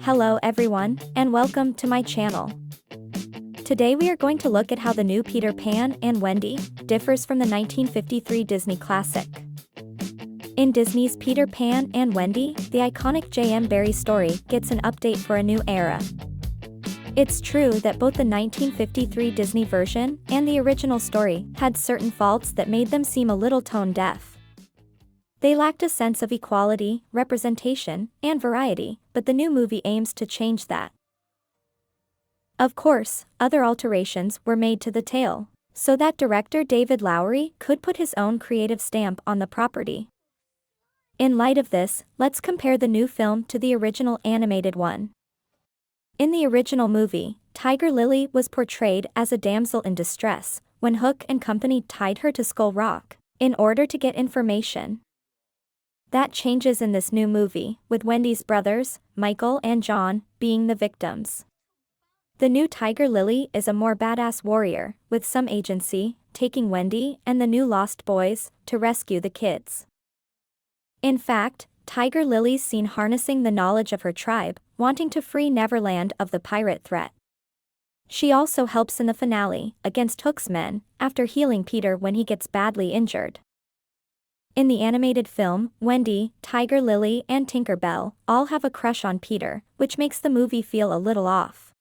Hello everyone, and welcome to my channel. Today we are going to look at how the new Peter Pan and Wendy differs from the 1953 Disney classic. In Disney's Peter Pan and Wendy, the iconic J.M. Barrie story gets an update for a new era. It's true that both the 1953 Disney version and the original story had certain faults that made them seem a little tone-deaf. They lacked a sense of equality, representation, and variety, but the new movie aims to change that. Of course, other alterations were made to the tale, so that director David Lowery could put his own creative stamp on the property. In light of this, let's compare the new film to the original animated one. In the original movie, Tiger Lily was portrayed as a damsel in distress when Hook and company tied her to Skull Rock in order to get information. That changes in this new movie, with Wendy's brothers, Michael and John, being the victims. The new Tiger Lily is a more badass warrior, with some agency, taking Wendy and the new Lost Boys to rescue the kids. In fact, Tiger Lily's seen harnessing the knowledge of her tribe, wanting to free Neverland of the pirate threat. She also helps in the finale, against Hook's men, after healing Peter when he gets badly injured. In the animated film, Wendy, Tiger Lily and Tinker Bell all have a crush on Peter, which makes the movie feel a little off.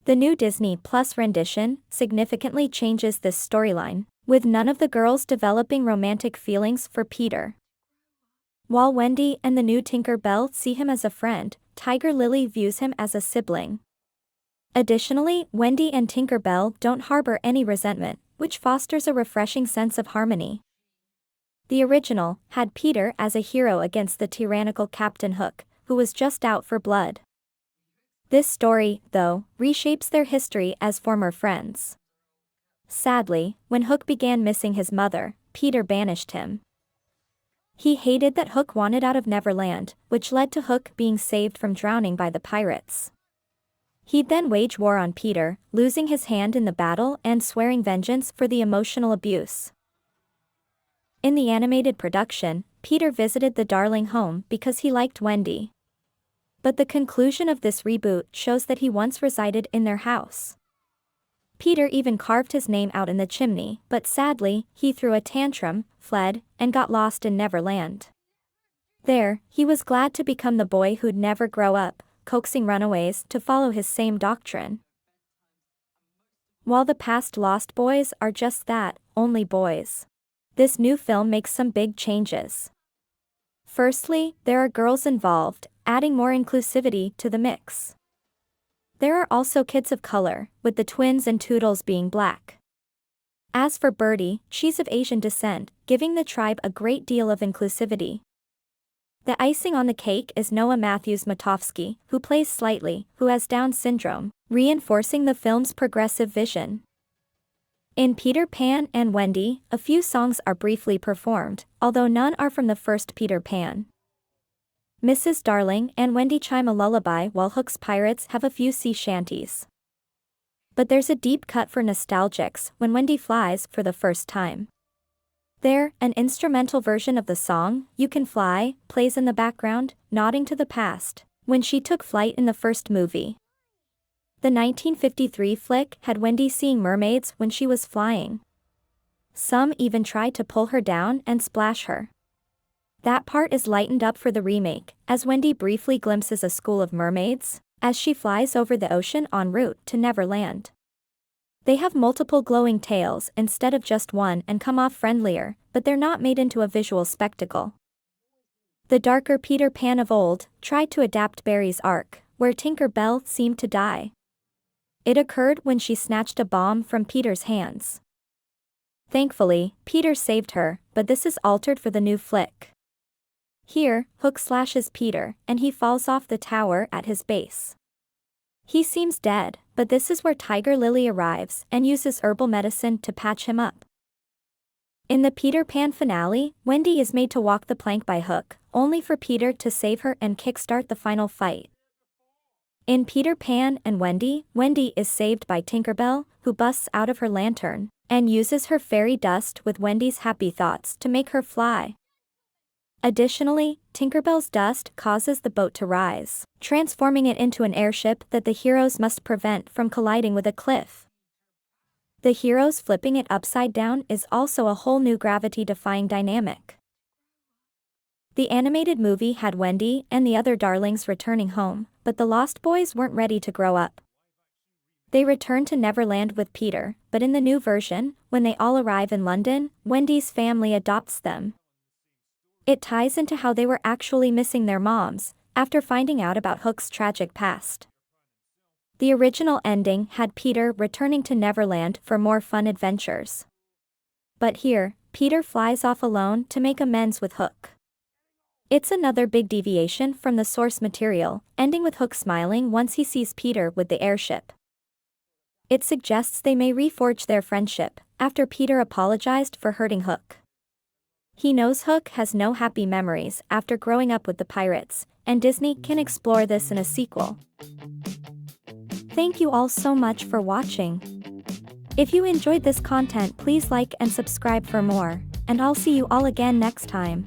The new Disney Plus rendition significantly changes this storyline, with none of the girls developing romantic feelings for Peter. While Wendy and the new Tinker Bell see him as a friend, Tiger Lily views him as a sibling. Additionally, Wendy and Tinker Bell don't harbor any resentment, which fosters a refreshing sense of harmony. The original had Peter as a hero against the tyrannical Captain Hook, who was just out for blood. This story, though, reshapes their history as former friends. Sadly, when Hook began missing his mother, Peter banished him. He hated that Hook wanted out of Neverland, which led to Hook being saved from drowning by the pirates. He'd then wage war on Peter, losing his hand in the battle and swearing vengeance for the emotional abuse. In the animated production, Peter visited the Darling home because he liked Wendy. But the conclusion of this reboot shows that he once resided in their house. Peter even carved his name out in the chimney, but sadly, he threw a tantrum, fled, and got lost in Neverland. There, he was glad to become the boy who'd never grow up, coaxing runaways to follow his same doctrine. While the past Lost Boys are just that, only boys. This new film makes some big changes. Firstly, there are girls involved, adding more inclusivity to the mix. There are also kids of color, with the twins and Toodles being black. As for Birdie, she's of Asian descent, giving the tribe a great deal of inclusivity. The icing on the cake is Noah Matthews-Matofsky, who plays Slightly, who has Down syndrome, reinforcing the film's progressive vision. In Peter Pan and Wendy, a few songs are briefly performed, although none are from the first Peter Pan. Mrs. Darling and Wendy chime a lullaby while Hook's pirates have a few sea shanties. But there's a deep cut for nostalgics when Wendy flies for the first time. There, an instrumental version of the song, You Can Fly, plays in the background, nodding to the past, when she took flight in the first movie. The 1953 flick had Wendy seeing mermaids when she was flying. Some even tried to pull her down and splash her. That part is lightened up for the remake, as Wendy briefly glimpses a school of mermaids, as she flies over the ocean en route to Neverland. They have multiple glowing tails instead of just one and come off friendlier, but they're not made into a visual spectacle. The darker Peter Pan of old tried to adapt Barrie's arc, where Tinker Bell seemed to die. It occurred when she snatched a bomb from Peter's hands. Thankfully, Peter saved her, but this is altered for the new flick. Here, Hook slashes Peter, and he falls off the tower at his base. He seems dead, but this is where Tiger Lily arrives and uses herbal medicine to patch him up. In the Peter Pan finale, Wendy is made to walk the plank by Hook, only for Peter to save her and kickstart the final fight. In Peter Pan and Wendy, Wendy is saved by Tinker Bell, who busts out of her lantern, and uses her fairy dust with Wendy's happy thoughts to make her fly. Additionally, Tinkerbell's dust causes the boat to rise, transforming it into an airship that the heroes must prevent from colliding with a cliff. The heroes flipping it upside down is also a whole new gravity-defying dynamic. The animated movie had Wendy and the other darlings returning home, but the Lost Boys weren't ready to grow up. They return to Neverland with Peter, but in the new version, when they all arrive in London, Wendy's family adopts them. It ties into how they were actually missing their moms, after finding out about Hook's tragic past. The original ending had Peter returning to Neverland for more fun adventures. But here, Peter flies off alone to make amends with Hook. It's another big deviation from the source material, ending with Hook smiling once he sees Peter with the airship. It suggests they may reforge their friendship, after Peter apologized for hurting Hook. He knows Hook has no happy memories after growing up with the pirates, and Disney can explore this in a sequel. Thank you all so much for watching. If you enjoyed this content, please like and subscribe for more, and I'll see you all again next time.